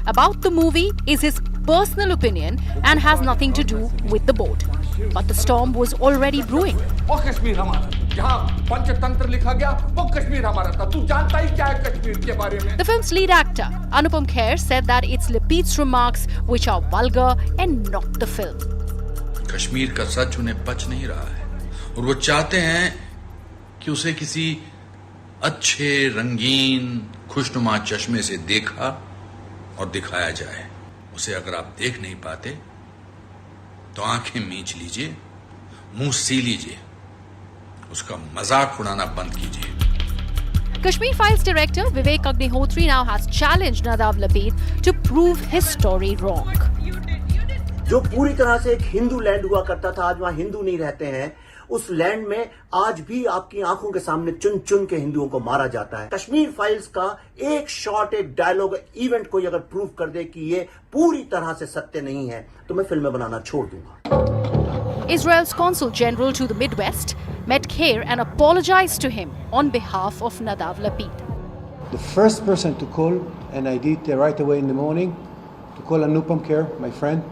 about the movie is his personal opinion and has nothing to do with the board. But the storm was already brewing. The film's lead actor, Anupam Kher, said that it's Lapid's remarks which are vulgar and not the film. Kashmir का सच उन्हें पच नहीं रहा है और वो चाहते हैं कि उसे किसी अच्छे रंगीन खुशनुमा चश्मे से देखा और दिखाया जाए। उसे अगर आप देख नहीं पाते तो आंखें मींच लीजिए, मुंह सी लीजिए, उसका मजाक उड़ाना बंद कीजिए। Kashmir Files director Vivek Agnihotri now has challenged Nadav Lapid to prove his story wrong. जो पूरी तरह से एक हिंदू लैंड हुआ करता था, आज वहां हिंदू नहीं रहते हैं। उस लैंड में आज भी आपकी आंखों के सामने चुन चुन के हिंदुओं को मारा जाता है। कश्मीर फाइल्स का एक शॉट, एक डायलॉग, इवेंट कोई अगर प्रूव कर दे कि ये पूरी तरह से सत्य नहीं है तो मैं फिल्में बनाना छोड़ दूंगा। Israel's consul general to the Midwest met Kher and apologized to him on behalf of Nadav Lapid. The first person to call, and I did right away in the morning, to call Anupam Kher, my friend,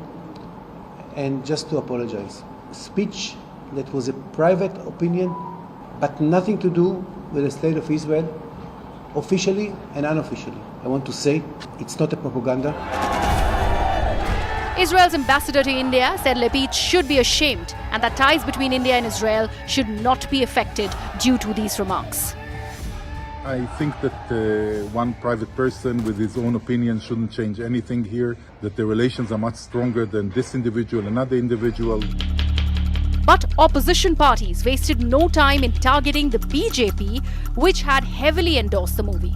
and just to apologize. Speech that was a private opinion, but nothing to do with the state of Israel, officially and unofficially. I want to say it's not a propaganda. Israel's ambassador to India said Lapid should be ashamed and that ties between India and Israel should not be affected due to these remarks. I think that one private person with his own opinion shouldn't change anything here, that the relations are much stronger than this individual, another individual. But opposition parties wasted no time in targeting the BJP, which had heavily endorsed the movie.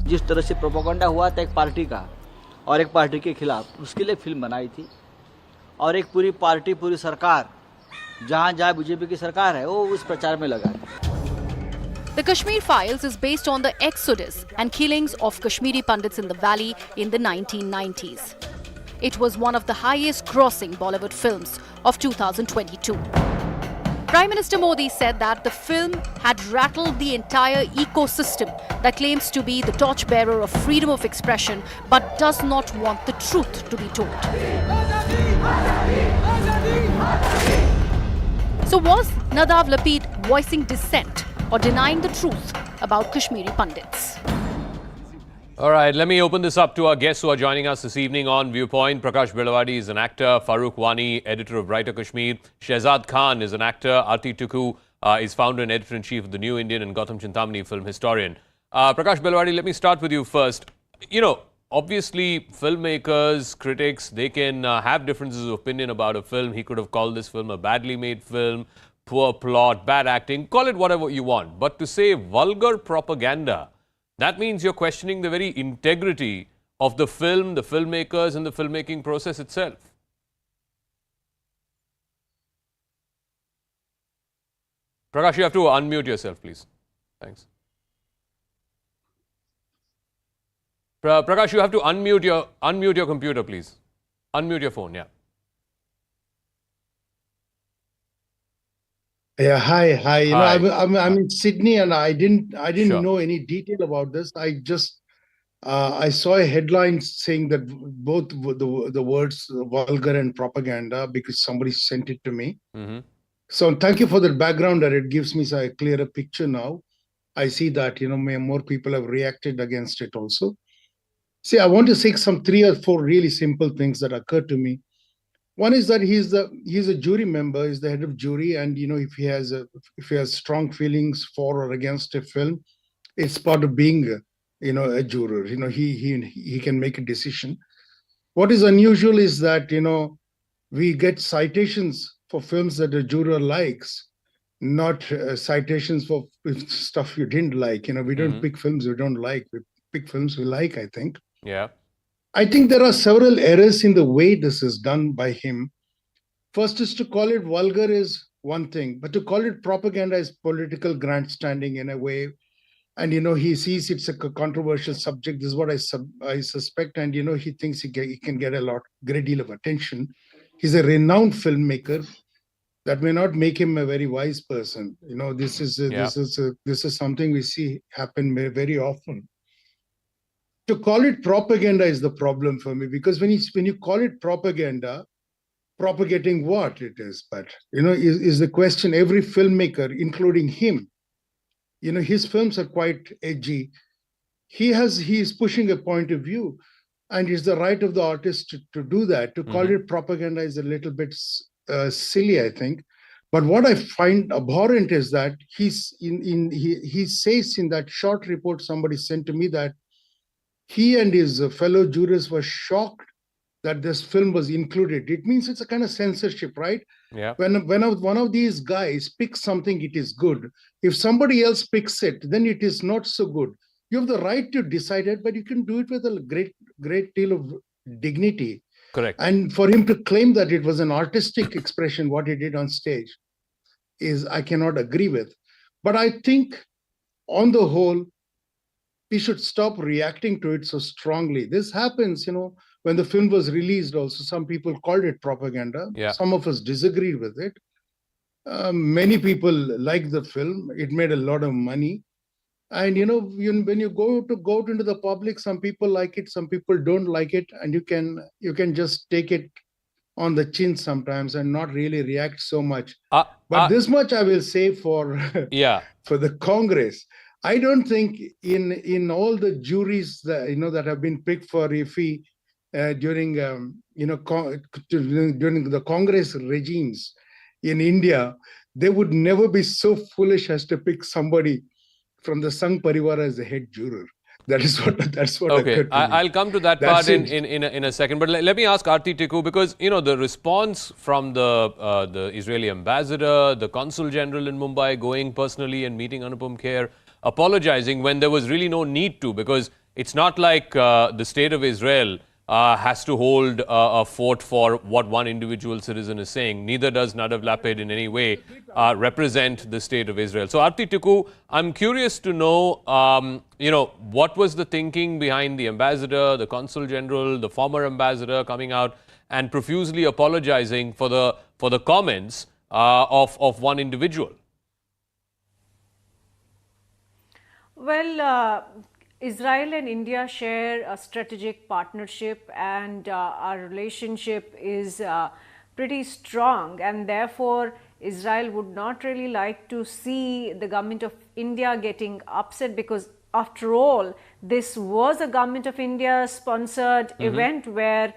जिस तरह से propaganda हुआ था एक party का और एक party के खिलाफ, उसके लिए फिल्म बनाई थी और एक पूरी पार्टी, पूरी सरकार, जहाँ बीजेपी की सरकार है, वो उस प्रचार में लगा थी। The Kashmir Files is based on the exodus and killings of Kashmiri Pandits in the valley in the 1990s. It was one of the highest-grossing Bollywood films of 2022. Prime Minister Modi said that the film had rattled the entire ecosystem that claims to be the torchbearer of freedom of expression but does not want the truth to be told. So was Nadav Lapid voicing dissent or denying the truth about Kashmiri Pandits? All right, let me open this up to our guests who are joining us this evening on Viewpoint. Prakash Belawadi is an actor, Farooq Wani, editor of Brighter Kashmir, Shehzad Khan is an actor, Arti Tuku is founder and editor-in-chief of The New Indian, and Gautam Chintamani, film historian. Prakash Belawadi, let me start with you first. You know, obviously, filmmakers, critics, they can have differences of opinion about a film. He could have called this film a badly made film, poor plot, bad acting, call it whatever you want. But to say vulgar propaganda, that means you're questioning the very integrity of the film, the filmmakers, and the filmmaking process itself. Prakash, you have to unmute yourself, please. Thanks. Prakash, you have to unmute your computer, please. Unmute your phone, yeah. Yeah, hi. You Hi. know, I'm in Sydney, and I didn't Sure. know any detail about this. I just I saw a headline saying that both the words vulgar and propaganda because somebody sent it to me. Mm-hmm. So thank you for the background that it gives me a clearer picture now. I see that more people have reacted against it also. See, I want to say some 3 or 4 really simple things that occurred to me. One is that he's a jury member, he's the head of jury, and if he has strong feelings for or against a film, it's part of being a juror. He can make a decision. What is unusual is that we get citations for films that a juror likes, not citations for stuff you didn't like. We don't pick films we don't like, we pick films we like, I think. Yeah. I think there are several errors in the way this is done by him. First is to call it vulgar is one thing, but to call it propaganda is political grandstanding in a way. And, he sees it's a controversial subject. This is what I suspect. And, he thinks he can get a great deal of attention. He's a renowned filmmaker. That may not make him a very wise person. This is something we see happen very often. to call it propaganda is the problem for me, because when you call it propaganda, propagating what it is, but is the question. Every filmmaker, including him, his films are quite edgy. He is pushing a point of view, and it's the right of the artist to do that. To call it propaganda is a little bit silly, I think. But what I find abhorrent is that he says in that short report somebody sent to me that he and his fellow jurors were shocked that this film was included. It means it's a kind of censorship, right? Yeah. When one of these guys picks something, it is good. If somebody else picks it, then it is not so good. You have the right to decide it, but you can do it with a great deal of dignity. Correct. And for him to claim that it was an artistic expression, what he did on stage, I cannot agree with. But I think, on the whole, we should stop reacting to it so strongly. This happens, when the film was released also, some people called it propaganda. Yeah. Some of us disagreed with it. Many people liked the film. It made a lot of money. And, when you go out into the public, some people like it, some people don't like it. And you can just take it on the chin sometimes and not really react so much. But this much I will say for for the Congress. I don't think in all the juries that have been picked for IFFI during the Congress regimes in India, they would never be so foolish as to pick somebody from the Sangh Parivar as the head juror. That's what okay. I'll come to that part in a second. But let me ask Aarti Tikku, because the response from the Israeli ambassador, the consul general in Mumbai, going personally and meeting Anupam Kher, apologizing when there was really no need to, because it's not like the state of Israel has to hold a fort for what one individual citizen is saying. Neither does Nadav Lapid in any way represent the state of Israel. So, Aarti Tikku, I'm curious to know, what was the thinking behind the ambassador, the consul general, the former ambassador coming out and profusely apologizing for the comments of one individual? Well, Israel and India share a strategic partnership, and our relationship is pretty strong, and therefore Israel would not really like to see the government of India getting upset, because after all, this was a government of India sponsored event where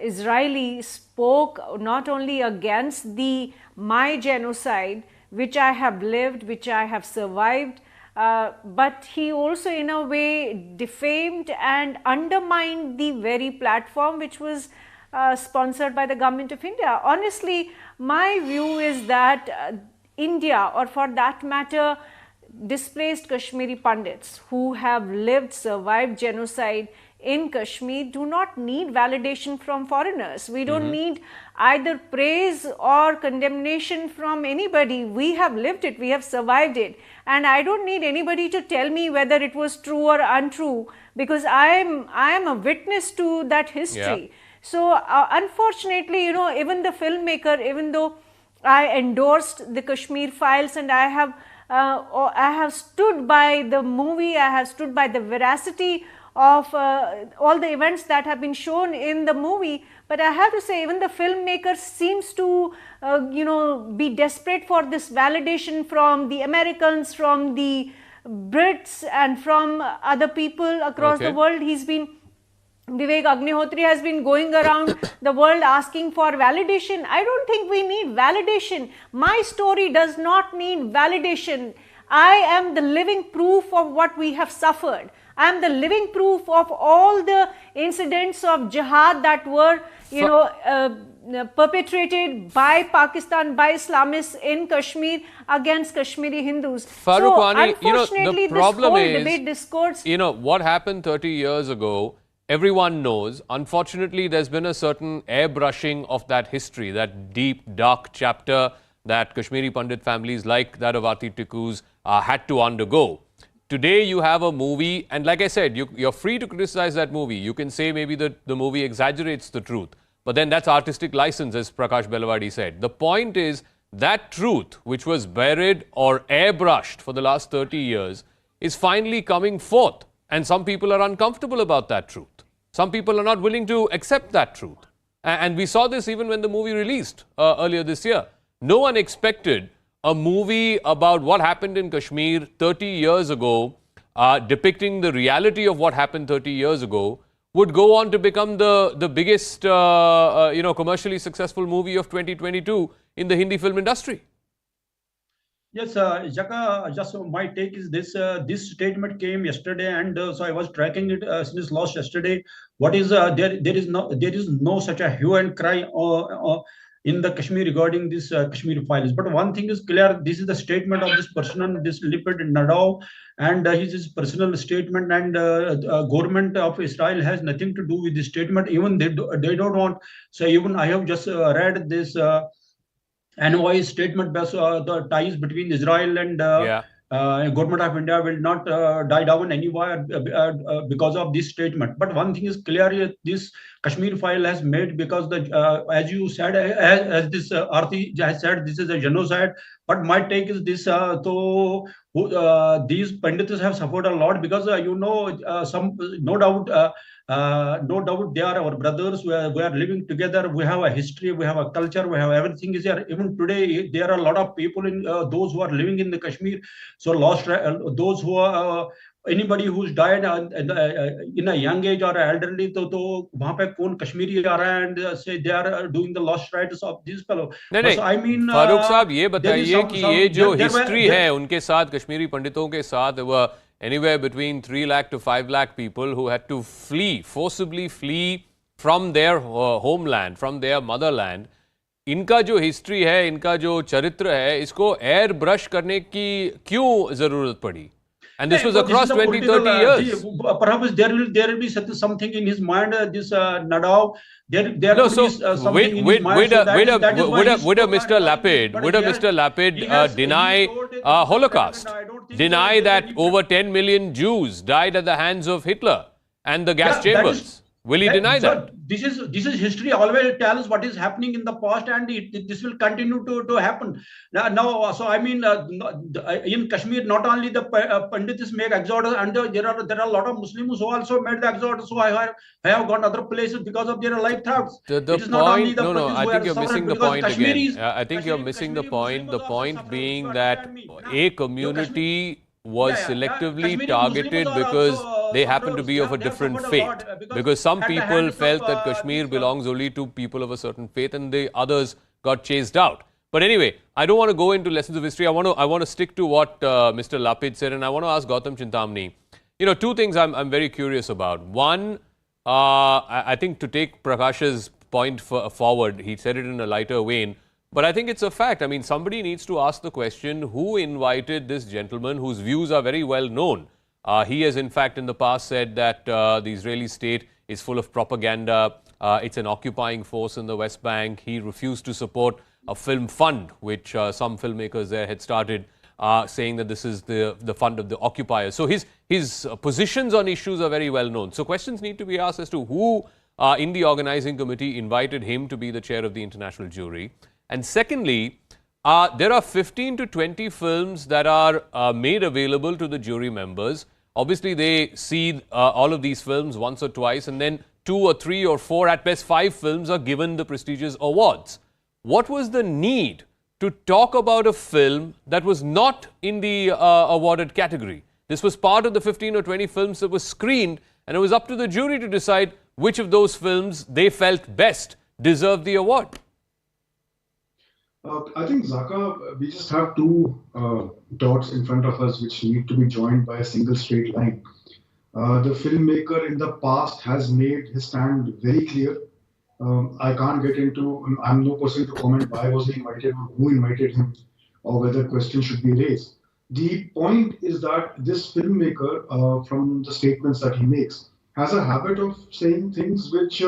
Israeli spoke not only against the my genocide, which I have lived, which I have survived, but he also in a way defamed and undermined the very platform which was sponsored by the government of India. Honestly, my view is that India, or for that matter displaced Kashmiri Pandits who have lived, survived genocide in Kashmir, do not need validation from foreigners. We don't need either praise or condemnation from anybody. We have lived it, we have survived it, and I don't need anybody to tell me whether it was true or untrue, because I am a witness to that history. So unfortunately, even the filmmaker, even though I endorsed the Kashmir Files and I have stood by the movie, I have stood by the veracity of all the events that have been shown in the movie, but I have to say, even the filmmaker seems to be desperate for this validation from the Americans, from the Brits, and from other people across the world. Vivek Agnihotri has been going around the world asking for validation. I don't think we need validation. My story does not need validation. I am the living proof of what we have suffered. I am the living proof of all the incidents of jihad that were, perpetrated by Pakistan, by Islamists in Kashmir against Kashmiri Hindus. Farooq Wani, unfortunately, the problem this whole debate discourse, what happened 30 years ago, everyone knows. Unfortunately, there's been a certain airbrushing of that history, that deep, dark chapter that Kashmiri Pandit families like that of Aarti Tikku's had to undergo. Today, you have a movie, and like I said, you're free to criticize that movie. You can say maybe the movie exaggerates the truth, but then that's artistic license, as Prakash Belawadi said. The point is that truth, which was buried or airbrushed for the last 30 years, is finally coming forth. And some people are uncomfortable about that truth. Some people are not willing to accept that truth. And we saw this even when the movie released earlier this year. No one expected a movie about what happened in Kashmir 30 years ago, depicting the reality of what happened 30 years ago, would go on to become the biggest, commercially successful movie of 2022 in the Hindi film industry. Yes, Jaka, just my take is this. This statement came yesterday, and so I was tracking it since last yesterday. What is there is no such a hue and cry in the Kashmir regarding this Kashmir files. But one thing is clear: this is the statement of this person, this Lapid Nadav, and his personal statement. And government of Israel has nothing to do with this statement. Even they don't want. So even I have just read this. Envoy statement based the ties between Israel and government of India will not die down anywhere because of this statement. But one thing is clear: this Kashmir file has made because the as you said, as this Arti has said, this is a genocide. But my take is this: so these Pandits have suffered a lot because some no doubt. No doubt they are our brothers. We are living together. We have a history, we have a culture, we have everything is here. Even today, there are a lot of people in those who are living in the Kashmir. So lost those who are anybody who's died in a young age or elderly. तो वहाँ पे कौन कश्मीरी आ रहा है and say they are doing the lost rights of these fellow. नहीं, so, I mean, Farooq साहब ये बताइए कि ये जो हिस्ट्री है उनके साथ कश्मीरी पंडितों के साथ वो anywhere between 3 lakh to 5 lakh people who had to forcibly flee from their homeland, from their motherland. इनका जो हिस्ट्री है, इनका जो चरित्र है, इसको एयर ब्रश करने की क्यों जरूरत पड़ी? And this was across 20-30 years. Perhaps there will be something in his mind. This Nadav, there no, could be something in his mind. Would a Mr. Lapid deny Holocaust? Deny that over 10 million Jews died at the hands of Hitler and the gas chambers? Will he deny that? This is history. Always tells what is happening in the past, and this will continue to happen. Now, so I mean, in Kashmir, not only the Pandits make exodus, and there are a lot of Muslims who also made the exodus. So I have gone other places because of their life threats. The point, I think you're missing the point again. I think you're missing the point. The point being that a community was selectively targeted because they happen to be of a different faith. Because some people felt that Kashmir belongs only to people of a certain faith and the others got chased out. But anyway, I don't want to go into lessons of history. I want to stick to what Mr. Lapid said, and I want to ask Gautam Chintamani. Two things I'm very curious about. One, I think to take Prakash's point forward, he said it in a lighter vein. But I think it's a fact. I mean, somebody needs to ask the question, who invited this gentleman whose views are very well known? He has, in fact, in the past said that the Israeli state is full of propaganda. It's an occupying force in the West Bank. He refused to support a film fund, which some filmmakers there had started, saying that this is the fund of the occupiers. So his positions on issues are very well known. So questions need to be asked as to who in the organizing committee invited him to be the chair of the international jury. And secondly, there are 15 to 20 films that are made available to the jury members. Obviously, they see all of these films once or twice, and then 2 or 3 or 4, at best 5 films are given the prestigious awards. What was the need to talk about a film that was not in the awarded category? This was part of the 15 or 20 films that were screened, and it was up to the jury to decide which of those films they felt best deserved the award. I think, Zaka, we just have two dots in front of us which need to be joined by a single straight line. The filmmaker in the past has made his stand very clear. I can't get into, I'm no person to comment why was he invited, who invited him, or whether questions should be raised. The point is that this filmmaker, from the statements that he makes, has a habit of saying things which,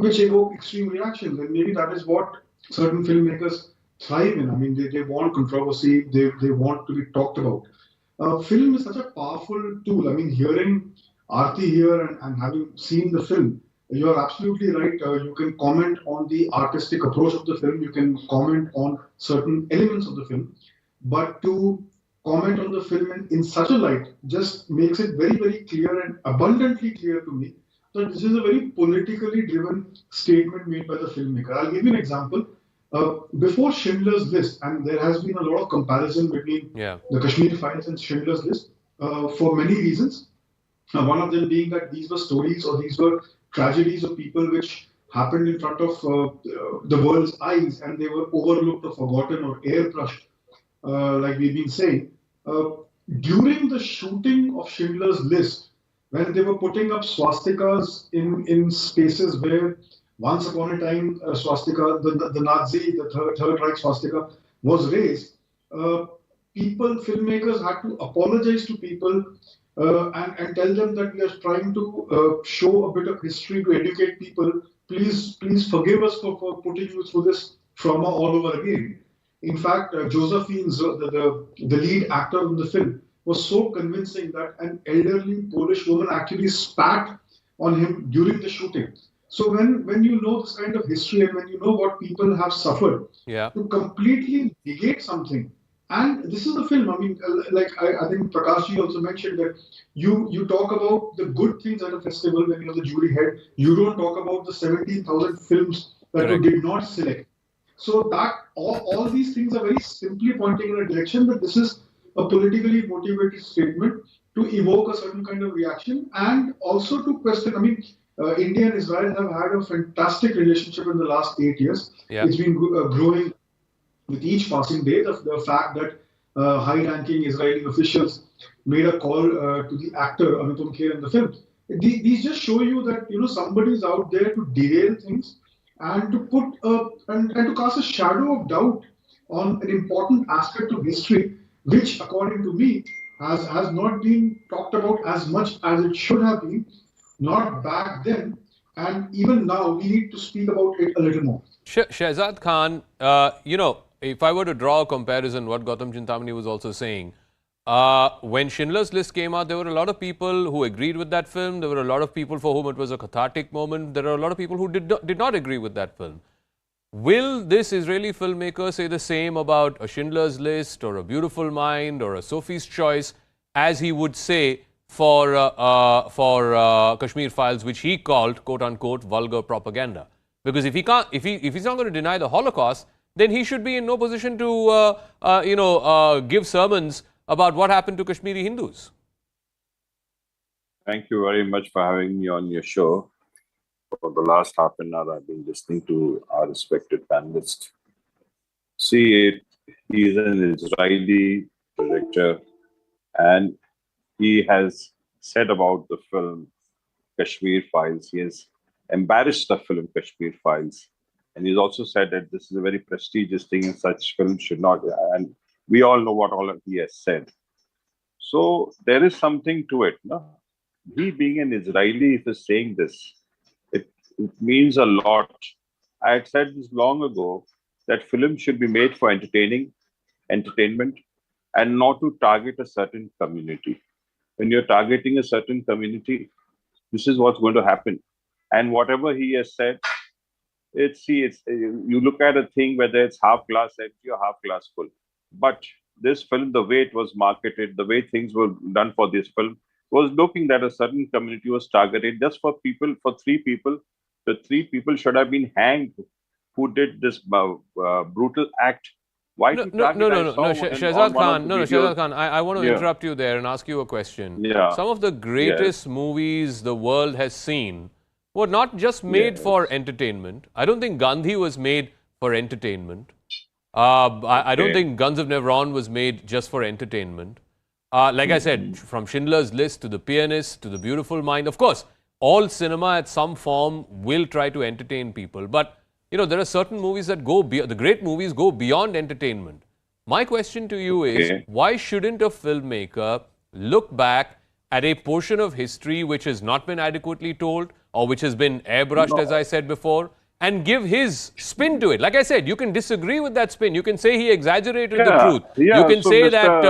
which evoke extreme reactions. And maybe that is what certain filmmakers thrive in. I mean, they want controversy, they want to be talked about. Film is such a powerful tool. I mean, hearing Aarti here and having seen the film, you are absolutely right. You can comment on the artistic approach of the film, you can comment on certain elements of the film, but to comment on the film in such a light just makes it very, very clear and abundantly clear to me that this is a very politically driven statement made by the filmmaker. I'll give you an example. Before Schindler's List, and there has been a lot of comparison between the Kashmir Files and Schindler's List for many reasons. One of them being that these were stories or these were tragedies of people which happened in front of the world's eyes, and they were overlooked or forgotten or airbrushed, like we've been saying. During the shooting of Schindler's List, when they were putting up swastikas in spaces where once upon a time swastika, the Nazi, the Third Reich swastika was raised, filmmakers had to apologize to people and tell them that we are trying to show a bit of history to educate people. Please forgive us for putting you through this trauma all over again. In fact, Josephine, the lead actor in the film, was so convincing that an elderly Polish woman actually spat on him during the shooting. So when you know this kind of history and when you know what people have suffered, to completely negate something, and this is the film. I mean, I think Prakashji also mentioned that you talk about the good things at a festival when you're the jury head. You don't talk about the 17,000 films that you did not select. So that all these things are very simply pointing in a direction that this is a politically motivated statement to evoke a certain kind of reaction and also to question. I mean, India and Israel have had a fantastic relationship in the last 8 years. It's been growing with each passing day. The fact that high-ranking Israeli officials made a call to the actor Anupam Kher in the film. These just show you that somebody is out there to derail things and to put and to cast a shadow of doubt on an important aspect of history, which, according to me, has not been talked about as much as it should have been. Not back then, and even now we need to speak about it a little more. Shehzad Khan, if I were to draw a comparison, what Gautam Chintamani was also saying, when Schindler's List came out, there were a lot of people who agreed with that film. There were a lot of people for whom it was a cathartic moment. There are a lot of people who did not agree with that film. Will this Israeli filmmaker say the same about a Schindler's List or A Beautiful Mind or a Sophie's Choice as he would say for Kashmir Files, which he called, quote unquote, vulgar propaganda? Because if he's not going to deny the Holocaust, then he should be in no position to give sermons about what happened to Kashmiri Hindus. Thank you very much for having me on your show. For the last half an hour, I've been listening to our respected panelists. See, he's an Israeli director, and he has said about the film Kashmir Files, he has embarrassed the film Kashmir Files. And he's also said that this is a very prestigious thing and such films should not. And we all know what all he has said. So there is something to it. No? He being an Israeli, if he's saying this, it means a lot. I had said this long ago that films should be made for entertainment, and not to target a certain community. When you're targeting a certain community, this is what's going to happen. And whatever he has said, you look at a thing whether it's half glass empty or half glass full. But this film, the way it was marketed, the way things were done for this film, was looking that a certain community was targeted just for three people. The three people should have been hanged who did this brutal act. Why Shehzad Khan, I want to interrupt you there and ask you a question. Some of the greatest movies the world has seen were not just made for entertainment. I don't think Gandhi was made for entertainment. I don't think Guns of Nevron was made just for entertainment. Like I said, from Schindler's List to The Pianist to The Beautiful Mind, of course, all cinema at some form will try to entertain people. But there are certain movies that the great movies go beyond entertainment. My question to you is, why shouldn't a filmmaker look back at a portion of history which has not been adequately told or which has been airbrushed, as I said before, and give his spin to it? Like I said, you can disagree with that spin. You can say he exaggerated the truth. You can say that,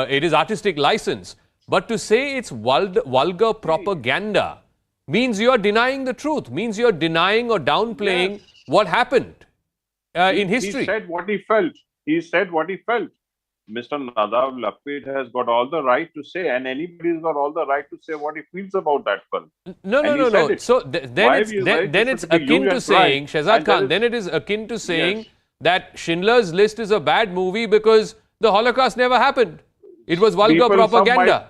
it is artistic license. But to say it's vulgar propaganda means you're denying the truth, means you're denying or downplaying what happened in history. He said what he felt. He said what he felt. Mr. Nadav Lapid has got all the right to say, and anybody's got all the right to say what he feels about that film. No, no, And he no, said no. it. So then it's akin to saying, Shehzad Khan, then it is akin to saying that Schindler's List is a bad movie because the Holocaust never happened. It was vulgar propaganda.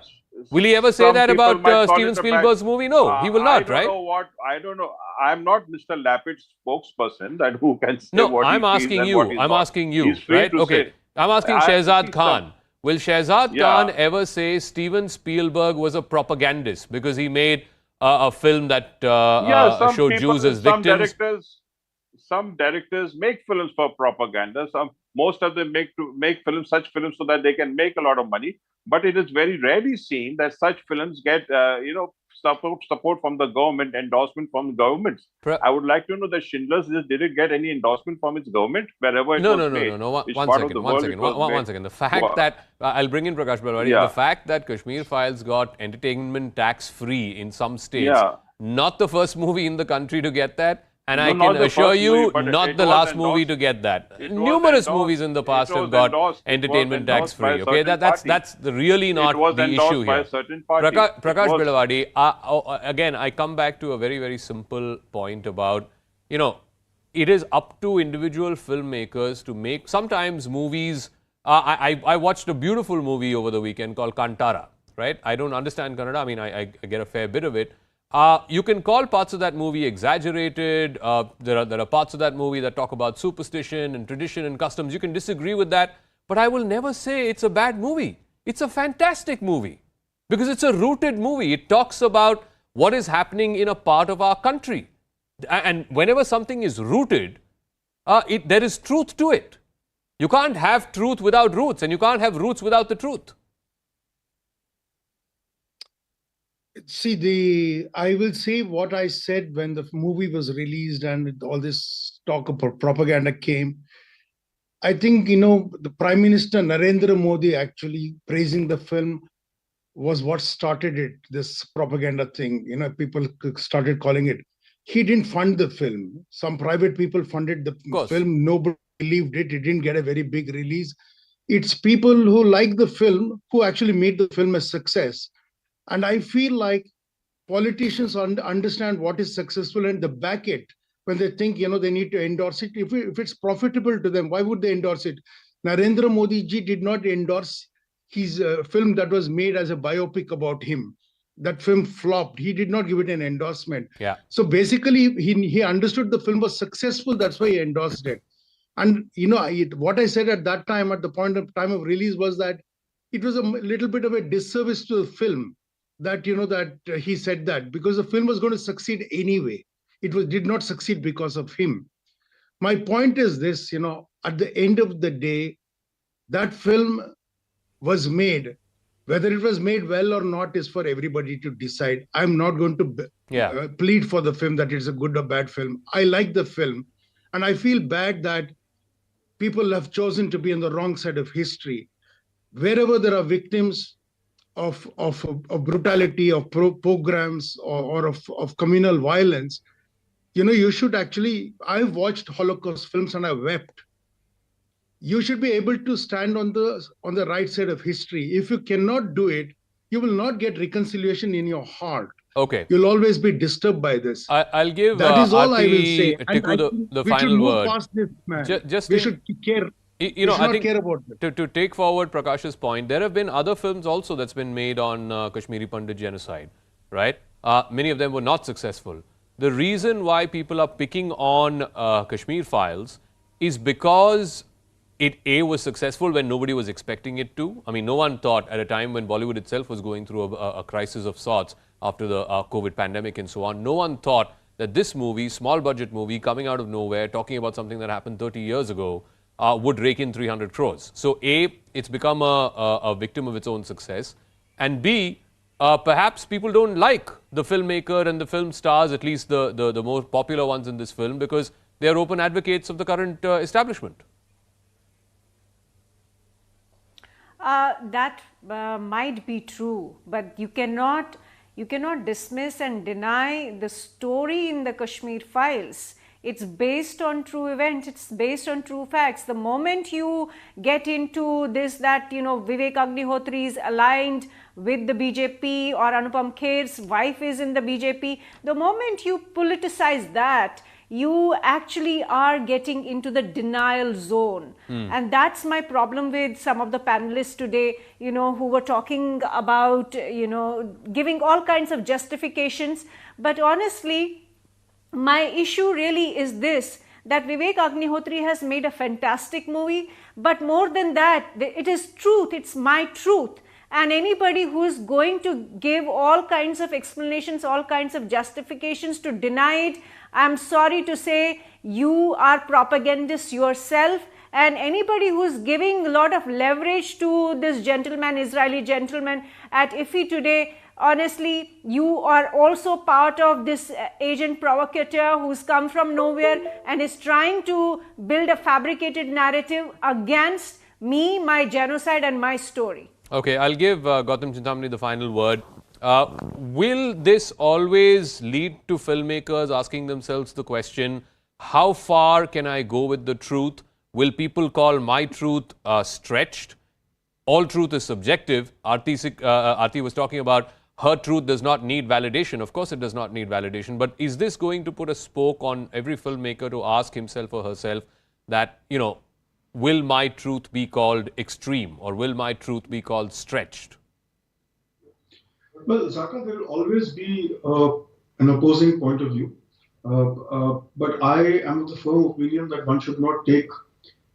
Will he ever say that about Steven Spielberg's movie? No, he will not, right? I don't know. I'm not Mr. Lapid's spokesperson that who can say No, what I'm he feels asking and you. what he's I'm not. asking you, He's free right? to Okay. say. I'm asking Shehzad Khan. Will Shehzad Khan ever say Steven Spielberg was a propagandist because he made a film that showed Jews as victims? Some directors make films for propaganda. Most of them make films, such films, so that they can make a lot of money. But it is very rarely seen that such films get support from the government, endorsement from governments. I would like to know that Schindler's List, did it get any endorsement from its government wherever it was made? No. One second. The fact that I'll bring in Prakash Balwadi. The fact that Kashmir Files got entertainment tax free in some states, not the first movie in the country to get that. And I can assure you, not the last movie to get that. Numerous movies in the past have got entertainment tax free. Okay, that's really not the issue here. Prakash Balwadi, again, I come back to a very, very simple point about, it is up to individual filmmakers to make sometimes movies. I watched a beautiful movie over the weekend called Kantara, right? I don't understand Kannada. I mean, I get a fair bit of it. You can call parts of that movie exaggerated. There are parts of that movie that talk about superstition and tradition and customs. You can disagree with that. But I will never say it's a bad movie. It's a fantastic movie because it's a rooted movie. It talks about what is happening in a part of our country. And whenever something is rooted, there is truth to it. You can't have truth without roots, and you can't have roots without the truth. See, I will say what I said when the movie was released and all this talk of propaganda came. I think, the Prime Minister Narendra Modi actually praising the film was what started it, this propaganda thing. People started calling it. He didn't fund the film. Some private people funded the film. Nobody believed it. It didn't get a very big release. It's people who like the film who actually made the film a success. And I feel like politicians understand what is successful and they back it when they think, they need to endorse it. If it's profitable to them, why would they endorse it? Narendra Modi ji did not endorse his film that was made as a biopic about him. That film flopped. He did not give it an endorsement. Yeah. So basically, he understood the film was successful. That's why he endorsed it. And, what I said at that time, at the time of release, was that it was a little bit of a disservice to the film. That he said that because the film was going to succeed anyway. It did not succeed because of him. My point is this, at the end of the day, that film was made. Whether it was made well or not is for everybody to decide. I'm not going to plead for the film that it's a good or bad film. I like the film, and I feel bad that people have chosen to be on the wrong side of history. Wherever there are victims of brutality, of pogroms, or of communal violence, you should actually. I've watched Holocaust films and I wept. You should be able to stand on the right side of history. If you cannot do it, you will not get reconciliation in your heart. Okay. You'll always be disturbed by this. I'll give that is all I will say. The we final should move word. Past this, man. Just we should care. I think care about to take forward Prakash's point, there have been other films also that's been made on Kashmiri Pandit genocide, right? Many of them were not successful. The reason why people are picking on Kashmir Files is because it was successful when nobody was expecting it to. I mean, no one thought at a time when Bollywood itself was going through a crisis of sorts after the COVID pandemic and so on. No one thought that this movie, small budget movie, coming out of nowhere, talking about something that happened 30 years ago, would rake in 300 crores. So A, it's become a victim of its own success. And B, perhaps people don't like the filmmaker and the film stars, at least the more popular ones in this film, because they are open advocates of the current establishment. That might be true, but you cannot dismiss and deny the story in the Kashmir Files. It's based on true events. It's based on true facts. The moment you get into this, that, Vivek Agnihotri is aligned with the BJP or Anupam Kher's wife is in the BJP, the moment you politicize that, you actually are getting into the denial zone. And that's my problem with some of the panelists today, who were talking about, giving all kinds of justifications. But honestly, my issue really is this, that Vivek Agnihotri has made a fantastic movie, but more than that, it is truth, it's my truth. And anybody who is going to give all kinds of explanations, all kinds of justifications to deny it, I'm sorry to say, you are propagandists yourself. And anybody who is giving a lot of leverage to this gentleman, Israeli gentleman at IFFI today, honestly, you are also part of this agent provocateur who's come from nowhere and is trying to build a fabricated narrative against me, my genocide and my story. Okay, I'll give Gautam Chintamani the final word. Will this always lead to filmmakers asking themselves the question, how far can I go with the truth? Will people call my truth stretched? All truth is subjective. Aarti was talking about her truth does not need validation. Of course it does not need validation. But is this going to put a spoke on every filmmaker to ask himself or herself that, will my truth be called extreme or will my truth be called stretched? Well, Zaka, there will always be an opposing point of view. But I am of the firm opinion that one should not take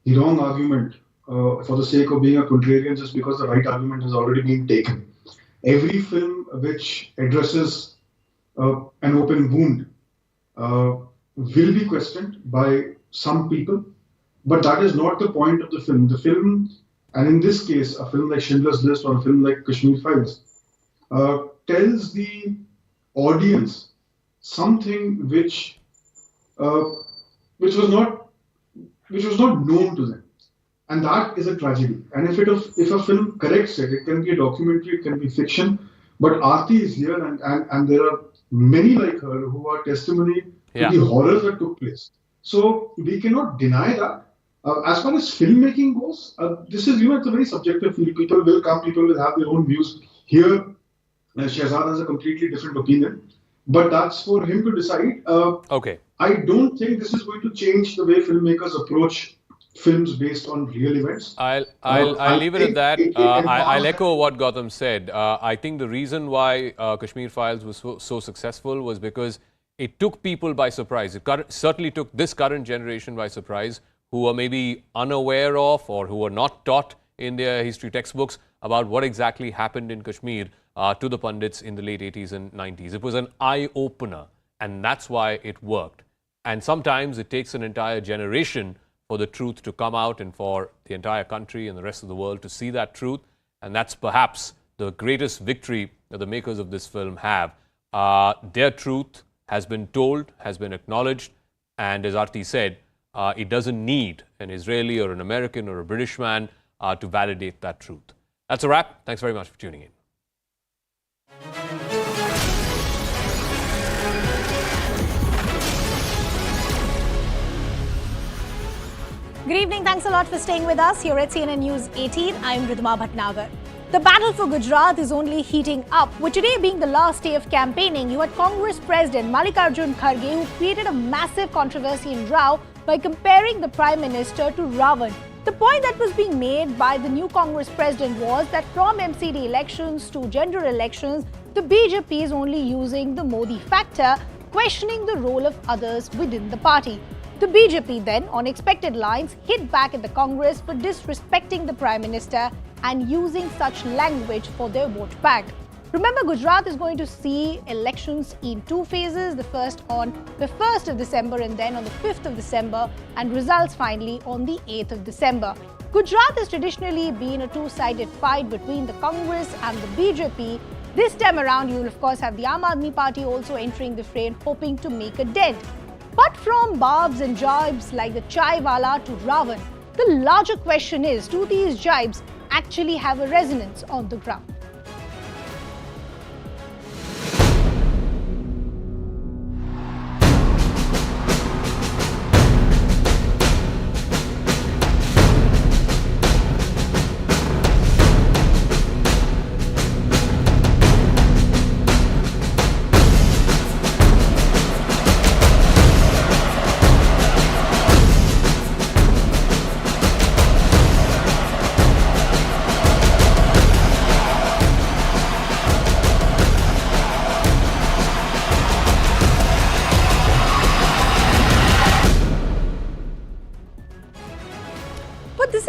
the wrong argument for the sake of being a contrarian just because the right argument has already been taken. Every film which addresses an open wound will be questioned by some people, but that is not the point of the film. The film, and in this case, a film like Schindler's List or a film like Kashmir Files, tells the audience something which was not known to them, and that is a tragedy. And if a film corrects it, it can be a documentary, it can be fiction. But Aarti is here, and there are many like her who are testimony to the horrors that took place. So we cannot deny that. As far as filmmaking goes, this is it's a very subjective field. People will come, people will have their own views. Here, Shehzad has a completely different opinion, but that's for him to decide. Okay. I don't think this is going to change the way filmmakers approach films based on real events. I'll leave it at that. I'll echo what Gautam said. I think the reason why Kashmir Files was so successful was because it took people by surprise. It certainly took this current generation by surprise, who are maybe unaware of or who are not taught in their history textbooks about what exactly happened in Kashmir to the Pandits in the late 80s and 90s. It was an eye-opener, and that's why it worked. And sometimes it takes an entire generation for the truth to come out and for the entire country and the rest of the world to see that truth. And that's perhaps the greatest victory that the makers of this film have. Their truth has been told, has been acknowledged, and as Aarti said, it doesn't need an Israeli or an American or a British man to validate that truth. That's a wrap. Thanks very much for tuning in. Good evening. Thanks a lot for staying with us here at CNN News 18. I'm Ridhima Bhatnagar. The battle for Gujarat is only heating up. With today being the last day of campaigning, you had Congress President Mallikarjun Kharge, who created a massive controversy in Rao by comparing the Prime Minister to Ravan. The point that was being made by the new Congress President was that from MCD elections to general elections, the BJP is only using the Modi factor, questioning the role of others within the party. The BJP then, on expected lines, hit back at the Congress for disrespecting the Prime Minister and using such language for their vote bank. Remember, Gujarat is going to see elections in two phases, the first on the 1st of December and then on the 5th of December, and results finally on the 8th of December. Gujarat has traditionally been a two-sided fight between the Congress and the BJP. This time around, you will of course have the Aam Aadmi Party also entering the fray, hoping to make a dent. But from barbs and jibes like the Chai Wala to Ravan, the larger question is, do these jibes actually have a resonance on the ground?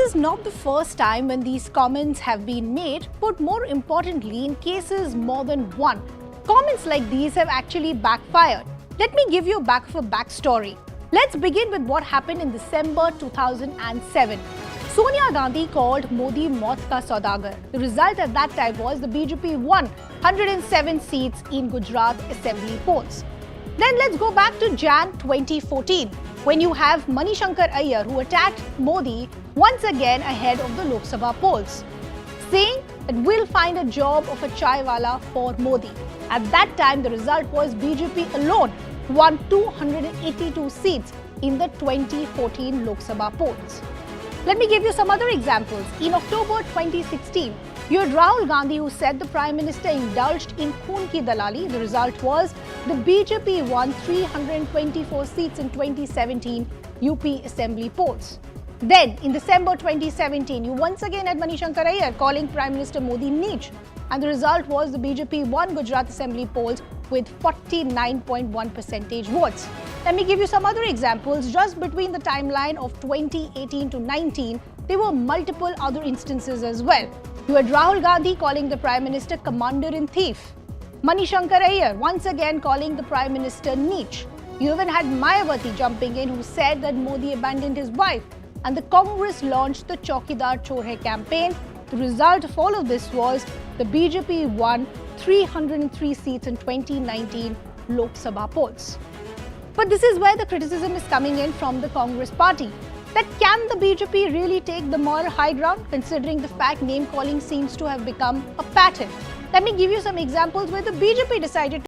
is not the first time when these comments have been made, but more importantly, in cases more than one. Comments like these have actually backfired. Let me give you a backstory. Let's begin with what happened in December 2007. Sonia Gandhi called Modi Maut Ka Saudagar. The result at that time was the BJP won 107 seats in Gujarat Assembly polls. Then let's go back to Jan 2014, when you have Manishankar Iyer, who attacked Modi once again ahead of the Lok Sabha polls, saying that we'll find a job of a chaiwala for Modi. At that time, the result was BJP alone won 282 seats in the 2014 Lok Sabha polls. Let me give you some other examples. In October 2016, you had Rahul Gandhi, who said the Prime Minister indulged in Khoon ki dalali. The result was the BJP won 324 seats in 2017 UP Assembly polls. Then, in December 2017, you once again had Manishankar Iyer calling Prime Minister Modi Neech. And the result was the BJP won Gujarat Assembly polls with 49.1 percentage votes. Let me give you some other examples. Just between the timeline of 2018 to 19, there were multiple other instances as well. You had Rahul Gandhi calling the Prime Minister commander-in-chief. Manishankar Iyer once again calling the Prime Minister Neech. You even had Mayawati jumping in, who said that Modi abandoned his wife. And the Congress launched the Chaukidar Chor Hai campaign. The result of all of this was the BJP won 303 seats in 2019 Lok Sabha polls. But this is where the criticism is coming in from the Congress party. That can the BJP really take the moral high ground, considering the fact name calling seems to have become a pattern? Let me give you some examples where the BJP decided to